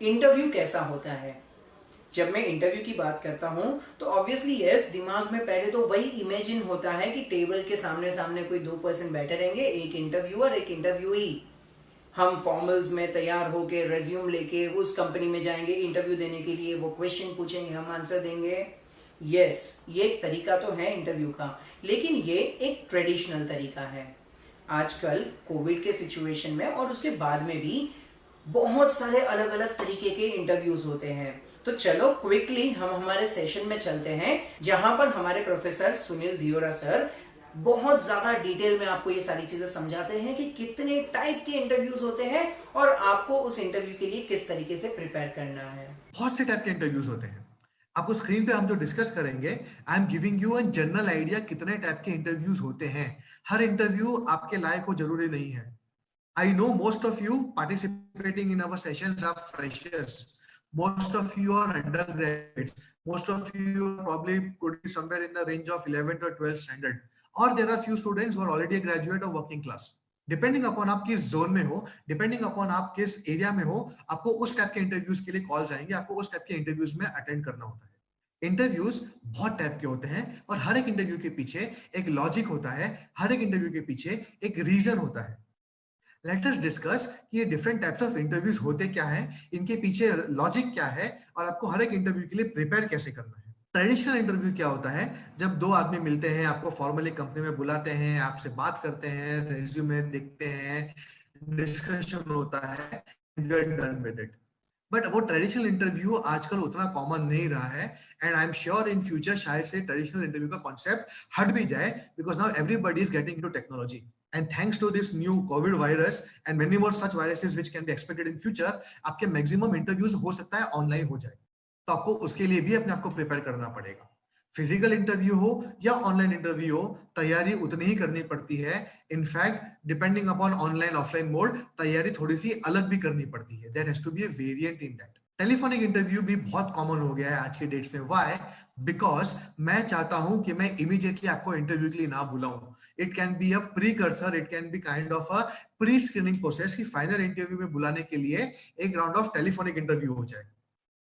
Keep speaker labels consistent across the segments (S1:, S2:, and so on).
S1: Interview कैसा होता है? जब मैं इंटरव्यू की बात करता हूं तो ऑब्वियसली यस, दिमाग में पहले तो वही इमेजिन होता है कि टेबल के सामने सामने कोई दो पर्सन बैठे रहेंगे, एक इंटरव्यूअर एक इंटरव्यूई। हम फॉर्मल्स में तैयार होके रेज्यूम लेके उस कंपनी में जाएंगे इंटरव्यू देने के लिए, वो क्वेश्चन पूछेंगे, हम आंसर देंगे। यस, ये एक तरीका तो है इंटरव्यू का, लेकिन ये एक ट्रेडिशनल तरीका है। आजकल कोविड के सिचुएशन में और उसके बाद में भी बहुत सारे अलग अलग तरीके के इंटरव्यूज होते हैं। तो चलो क्विकली हम हमारे सेशन में चलते हैं, जहां पर हमारे प्रोफेसर सुनील दियोरा सर बहुत ज्यादा डिटेल में आपको ये सारी चीजें समझाते हैं कि कितने टाइप के इंटरव्यूज होते हैं और आपको उस इंटरव्यू के लिए किस तरीके से प्रिपेयर करना है।
S2: बहुत से टाइप के इंटरव्यूज होते हैं। आपको स्क्रीन पे हम जो डिस्कस करेंगे, I am giving you an general idea कितने टाइप के इंटरव्यूज होते हैं। हर इंटरव्यू आपके लायक हो जरूरी नहीं है। I know most of you participating in our sessions are freshers, most of you are undergraduates, most of you probably could be somewhere in the range of 11th or 12th standard, or there are few students who are already a graduate of working class. Depending upon आप किस zone में हो, depending upon आप किस area में हो, आपको उस टाइप के इंटरव्यूज के लिए कॉल्स आएंगे, आपको उस टाइप के इंटरव्यूज में अटेंड करना होता है। इंटरव्यूज बहुत टाइप के होते हैं और हर एक इंटरव्यू के पीछे एक लॉजिक होता है, हर एक इंटरव्यू के पीछे एक रीजन होता है। लेट अस डिस्कस कि ये डिफरेंट टाइप्स ऑफ इंटरव्यूज होते क्या है, इनके पीछे लॉजिक क्या है और आपको हर एक इंटरव्यू के लिए प्रिपेयर कैसे करना है। ट्रेडिशनल इंटरव्यू क्या होता है? जब दो आदमी मिलते हैं, आपको फॉर्मली कंपनी में बुलाते हैं, आपसे बात करते हैं, रेज्यूमे देखते हैं, डिस्कशन होता है, डन विद इट। बट वो ट्रेडिशनल इंटरव्यू आजकल उतना कॉमन नहीं रहा है, and I am sure in future शायद से ट्रेडिशनल इंटरव्यू का कॉन्सेप्ट हट भी जाए, because now everybody is getting into technology, and thanks to this new Covid virus and many more such viruses which can be expected in future, आपके maximum interviews हो सकता है ऑनलाइन हो जाए। तो आपको उसके लिए भी अपने आप को प्रिपेयर करना पड़ेगा। फिजिकल इंटरव्यू हो या ऑनलाइन इंटरव्यू हो, तैयारी उतनी ही करनी पड़ती है। In fact depending upon online offline mode, तैयारी थोड़ी सी अलग भी करनी पड़ती है। There has to be a variant in that. Telephonic interview भी बहुत कॉमन हो गया है आज के डेट्स में। व्हाई? बिकॉज मैं चाहता हूं कि मैं इमीडिएटली आपको इंटरव्यू के लिए ना बुलाऊं। It can be a precursor, it can be kind of a pre screening process, कि फाइनल इंटरव्यू में बुलाने के लिए एक राउंड ऑफ टेलीफोनिक इंटरव्यू हो जाए।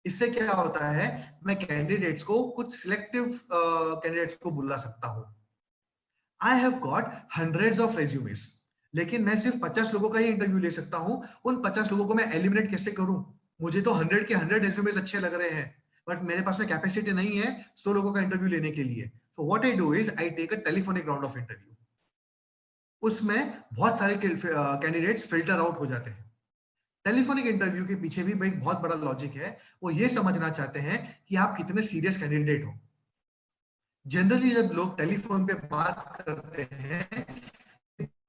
S2: इससे क्या होता है, मैं कैंडिडेट्स को, कुछ सिलेक्टिव कैंडिडेट्स को बुला सकता हूं। I have got hundreds of resumes, लेकिन मैं सिर्फ 50 लोगों का ही इंटरव्यू ले सकता हूं। उन 50 लोगों को मैं एलिमिनेट कैसे करूं? मुझे तो 100 के 100 रेज्यूमेस अच्छे लग रहे हैं, बट मेरे पास में कैपेसिटी नहीं है 100 लोगों का इंटरव्यू लेने के लिए। So what I do is I take a telephonic round of interview. उसमें बहुत सारे कैंडिडेट्स फिल्टर आउट हो जाते हैं। टेलीफोनिक इंटरव्यू के पीछे भी एक बहुत बड़ा लॉजिक है। वो ये समझना चाहते हैं कि आप कितने सीरियस कैंडिडेट हो। जनरली जब लोग टेलीफोन पे बात करते हैं,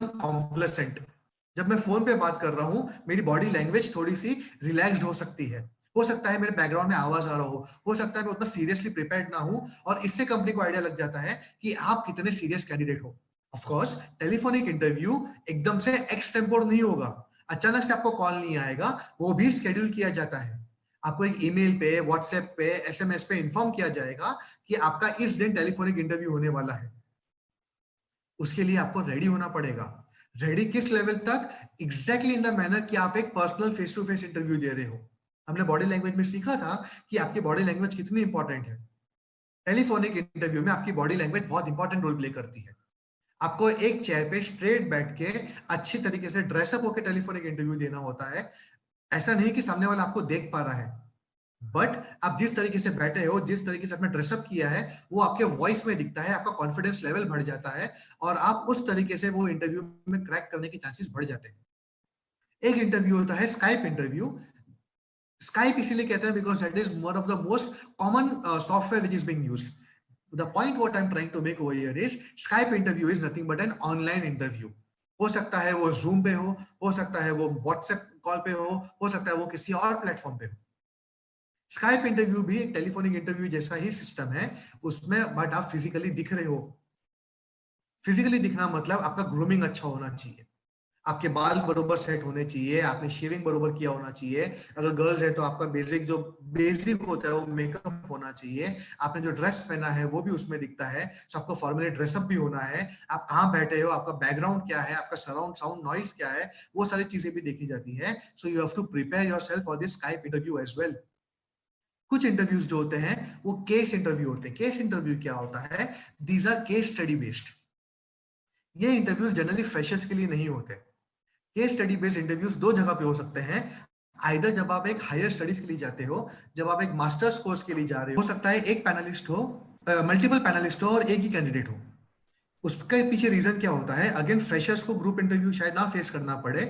S2: कॉम्प्लेसेंट, जब मैं फोन पे बात कर रहा हूं, मेरी बॉडी लैंग्वेज थोड़ी सी रिलैक्स्ड हो सकती है। हो सकता है मेरे बैकग्राउंड में आवाज आ रहा हो सकता है मैं उतना सीरियसली प्रिपेयर्ड ना हूं, और इससे कंपनी को आइडिया लग जाता है कि आप कितने सीरियस कैंडिडेट हो। ऑफ कोर्स टेलीफोनिक इंटरव्यू एकदम से एक्स टेम्पोर नहीं होगा, अचानक से आपको कॉल नहीं आएगा, वो भी शेड्यूल किया जाता है। आपको एक ईमेल पे, व्हाट्सएप पे, एसएमएस पे इन्फॉर्म किया जाएगा कि आपका इस दिन टेलीफोनिक इंटरव्यू होने वाला है। उसके लिए आपको रेडी होना पड़ेगा। रेडी किस लेवल तक? एग्जैक्टली इन द मैनर कि आप एक personal face to face interview दे रहे हो। हमने बॉडी लैंग्वेज में सीखा था कि आपकी बॉडी लैंग्वेज कितनी इंपॉर्टेंट है। टेलीफोनिक इंटरव्यू में आपकी बॉडी लैंग्वेज बहुत इंपॉर्टेंट रोल प्ले करती है। आपको एक चेयर पे स्ट्रेट बैठ के अच्छी तरीके से ड्रेसअप होकर टेलीफोनिक इंटरव्यू देना होता है। ऐसा नहीं कि सामने वाला आपको देख पा रहा है, बट आप जिस तरीके से बैठे हो, जिस तरीके से आपने ड्रेसअप किया है, वो आपके वॉइस में दिखता है, आपका कॉन्फिडेंस लेवल बढ़ जाता है, और आप उस तरीके से वो इंटरव्यू में क्रैक करने के चांसेस बढ़ जाते हैं। एक इंटरव्यू होता है स्काइप इंटरव्यू। स्काइप इसीलिए कहते हैं because that is one of the most common software which is being used. The point what I'm trying to make over here is Skype interview is nothing but an online interview. हो सकता है वो Zoom पे हो सकता है वो WhatsApp call पे हो सकता है वो किसी और प्लेटफॉर्म पे हो। स्काइप इंटरव्यू भी एक टेलीफोनिक इंटरव्यू जैसा ही सिस्टम है, उसमें बट आप फिजिकली दिख रहे हो। फिजिकली दिखना मतलब आपका ग्रूमिंग अच्छा होना चाहिए। आपके बाल बरोबर सेट होने चाहिए, आपने शेविंग बरोबर किया होना चाहिए, अगर गर्ल्स है तो आपका बेसिक होता है वो मेकअप होना चाहिए, आपने जो ड्रेस पहना है वो भी उसमें दिखता है, सो आपको फॉर्मली ड्रेसअप भी होना है, आप कहाँ बैठे हो, आपका बैकग्राउंड क्या है, आपका सराउंड साउंड नॉइस क्या है, वो सारी चीजें भी देखी जाती है। So you have to prepare yourself for this Skype interview as well. कुछ इंटरव्यूज जो होते हैं वो केस इंटरव्यू होते हैं। केस इंटरव्यू क्या होता है? These are case study based. ये इंटरव्यूज जनरली फ्रेशर्स के लिए नहीं होते। केस स्टडी बेस्ड इंटरव्यूज दो जगह पे हो सकते हैं। आइदर जब आप एक हायर स्टडीज के लिए जाते हो, जब आप एक मास्टर्स कोर्स के लिए जा रहे हो सकता है एक पैनलिस्ट हो, मल्टीपल पैनलिस्ट हो और एक ही कैंडिडेट हो। उसके पीछे रीजन क्या होता है? अगेन फ्रेशर्स को ग्रुप इंटरव्यू शायद ना फेस करना पड़े।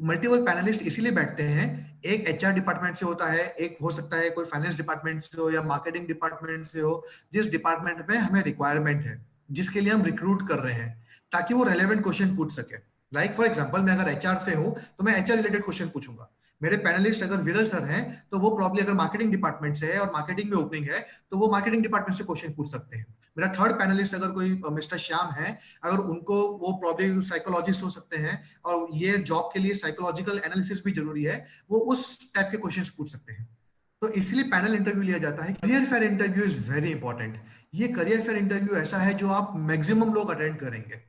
S2: मल्टीपल पैनलिस्ट इसीलिए बैठते हैं, एक एचआर डिपार्टमेंट से होता है, एक हो सकता है कोई फाइनेंस डिपार्टमेंट से हो या मार्केटिंग डिपार्टमेंट से हो, जिस डिपार्टमेंट में हमें रिक्वायरमेंट है, जिसके लिए हम रिक्रूट कर रहे हैं, ताकि वो रेलेवेंट क्वेश्चन पूछ सके। लाइक फॉर एग्जाम्पल, मैं अगर एचआर से हूं तो मैं एचआर रिलेटेड क्वेश्चन पूछूंगा। मेरे पैनलिस्ट अगर विरल सर हैं तो वो प्रॉब्ली अगर मार्केटिंग डिपार्टमेंट से है और मार्केटिंग में ओपनिंग है तो वो मार्केटिंग डिपार्टमेंट से क्वेश्चन पूछ सकते हैं। मेरा थर्ड पैनलिस्ट अगर कोई मिस्टर श्याम है, अगर उनको वो प्रॉब्लम साइकोलॉजिस्ट हो सकते हैं और ये जॉब के लिए साइकोलॉजिकल एनालिसिस भी जरूरी है, वो उस टाइप के क्वेश्चंस पूछ सकते हैं। तो इसलिए पैनल इंटरव्यू लिया जाता है। Career fair interview is very important. ये करियर फेयर इंटरव्यू ऐसा है जो आप मैक्सिमम लोग अटेंड करेंगे।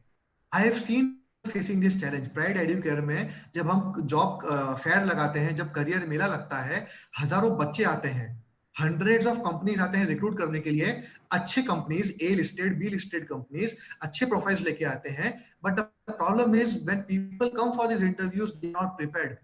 S2: I have seen facing this challenge pride Educare में। जब हम जॉब फेयर लगाते हैं, जब करियर मेला लगता है, हजारों बच्चे आते हैं, हंड्रेड्स ऑफ कंपनीज आते हैं रिक्रूट करने के लिए। अच्छे companies, A listed be listed companies अच्छे प्रोफाइल्स लेके आते हैं, but the problem is when people come for this interviews they not prepared.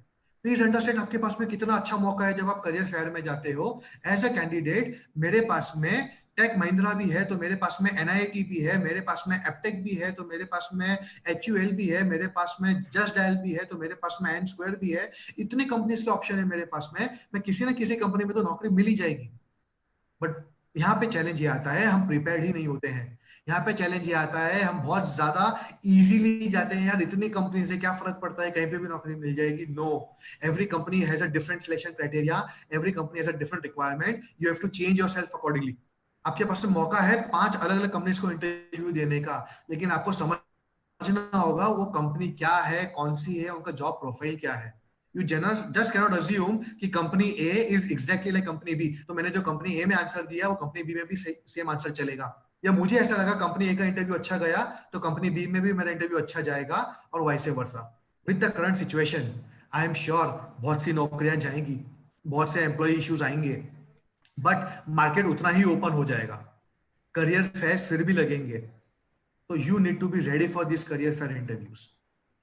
S2: Please understand आपके पास में कितना अच्छा मौका है जब आप करियर फेयर में जाते हो। एज अ कैंडिडेट मेरे पास में टेक महिंद्रा भी है, तो मेरे पास में एनआईटी भी है, मेरे पास में एप्टेक भी है, तो मेरे पास में एचयूएल भी है, मेरे पास में जस्ट डायल भी है, तो मेरे पास में एन स्क्वायर भी है। इतने कंपनीज के ऑप्शन है मेरे पास में, मैं किसी ना किसी कंपनी में तो नौकरी मिल ही जाएगी। बट यहाँ पे चैलेंज ये आता है, हम प्रिपेयर्ड ही नहीं होते हैं। यहाँ पे चैलेंज ये आता है, हम बहुत ज्यादा इजीली जाते हैं, यार इतनी कंपनी से क्या फर्क पड़ता है, कहीं पे भी नौकरी मिल जाएगी। No, every company has a different selection criteria, every company has a different requirement, you have to change yourself accordingly. आपके पास में मौका है 5 अलग अलग कंपनीज को इंटरव्यू देने का, लेकिन आपको समझना होगा वो कंपनी क्या है, कौन सी है, उनका जॉब प्रोफाइल क्या है। यू जस्ट कैनॉट अज्यूम कि company A is exactly like company B, तो मैंने जो कंपनी ए में आंसर दिया वो कंपनी बी में भी सेम आंसर चलेगा। या मुझे ऐसा लगा कंपनी ए का इंटरव्यू अच्छा गया तो कंपनी बी में भी मेरा इंटरव्यू अच्छा जाएगा, और vice versa. With the current situation I am sure बहुत सी नौकरियां जाएंगी, बहुत से एम्प्लॉय इश्यूज आएंगे, बट मार्केट उतना ही ओपन हो जाएगा, करियर फेयर फिर भी लगेंगे। तो you need to be ready for this career fair interviews.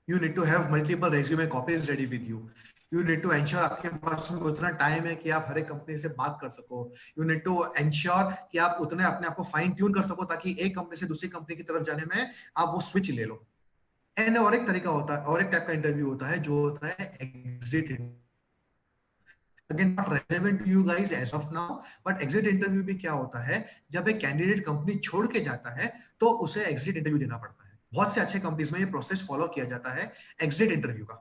S2: You need to have multiple resume copies ready with you. You need to ensure आपके पास में उतना टाइम है कि आप हर एक कंपनी से बात कर सको। You need to ensure कि आप उतने अपने आप को फाइन ट्यून कर सको ताकि एक कंपनी से दूसरी कंपनी की तरफ जाने में आप वो स्विच ले लो। एंड और एक तरीका होता है, और एक टाइप का इंटरव्यू होता है जो होता है exit. Again not relevant to you guys as of now, but exit interview भी क्या होता है, जब एक कैंडिडेट कंपनी छोड़ के जाता है तो उसे एग्जिट इंटरव्यू देना पड़ता है। बहुत से अच्छे कंपनीज में ये प्रोसेस फॉलो किया जाता है एग्जिट इंटरव्यू का।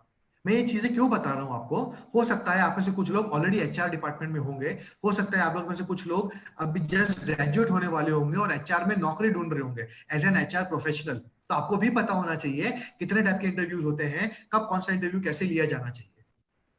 S2: मैं ये चीजें क्यों बता रहा हूं आपको? हो सकता है आप में से कुछ लोग ऑलरेडी एचआर डिपार्टमेंट में होंगे, हो सकता है आप लोग में से कुछ लोग अभी जस्ट ग्रेजुएट होने वाले होंगे और एचआर में नौकरी ढूंढ रहे होंगे एज एन एचआर प्रोफेशनल। तो आपको भी पता होना चाहिए कितने टाइप के इंटरव्यूज होते हैं, कब कौन सा इंटरव्यू कैसे लिया जाना चाहिए।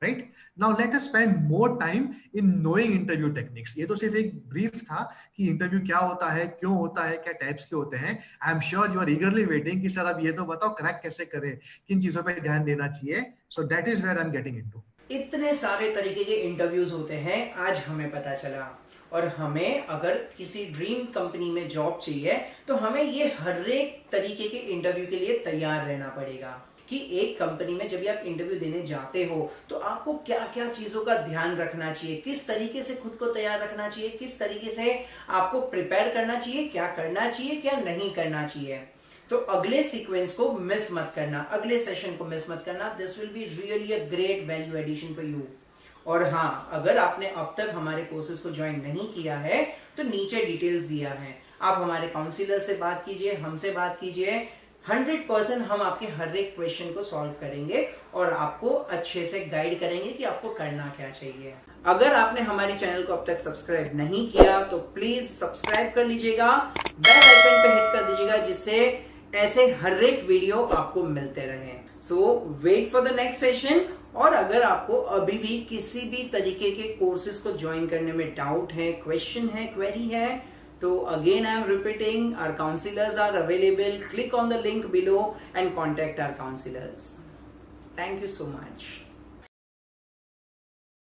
S2: Right now let us spend more time in knowing interview techniques. ये तो सिर्फ एक ब्रीफ था कि इंटरव्यू क्या होता है, क्यों होता है, क्या टाइप्स के होते हैं। I am sure you are eagerly waiting कि सर अब ये तो बताओ क्रैक कैसे करें, किन चीजों पे ध्यान देना चाहिए। So that is where I am getting into.
S1: इतने सारे तरीके के इंटरव्यूज होते हैं आज हमें पता चला। और हमें अगर किसी ड्रीम कंपनी में जॉब चाहिए तो हमें ये हर एक तरीके के इंटरव्यू के लिए तैयार रहना पड़ेगा कि एक कंपनी में जब भी आप इंटरव्यू देने जाते हो तो आपको क्या क्या चीजों का ध्यान रखना चाहिए, किस तरीके से खुद को तैयार रखना चाहिए, किस तरीके से आपको प्रिपेयर करना चाहिए, क्या करना चाहिए, क्या नहीं करना चाहिए। तो अगले सीक्वेंस को मिस मत करना, अगले सेशन को मिस मत करना। This will be really a great value addition for you. और हाँ, अगर आपने अब तक हमारे कोर्सेज को ज्वाइन नहीं किया है तो नीचे डिटेल्स दिया है, आप हमारे काउंसिलर से बात कीजिए, हमसे बात कीजिए। 100% हम आपके हर एक क्वेश्चन को सॉल्व करेंगे और आपको अच्छे से गाइड करेंगे कि आपको करना क्या चाहिए। अगर आपने हमारे चैनल को अब तक सब्सक्राइब नहीं किया तो प्लीज सब्सक्राइब कर लीजिएगा, बेल आइकन पे हिट कर दीजिएगा, जिससे ऐसे हर एक वीडियो आपको मिलते रहे। So wait for the next session. और अगर आपको अभी भी किसी भी तरीके के कोर्सेज को ज्वाइन करने में डाउट है, क्वेश्चन है, क्वेरी है, तो again I am repeating, our counsellors are available. Click on the link below and contact our counsellors. Thank you so much.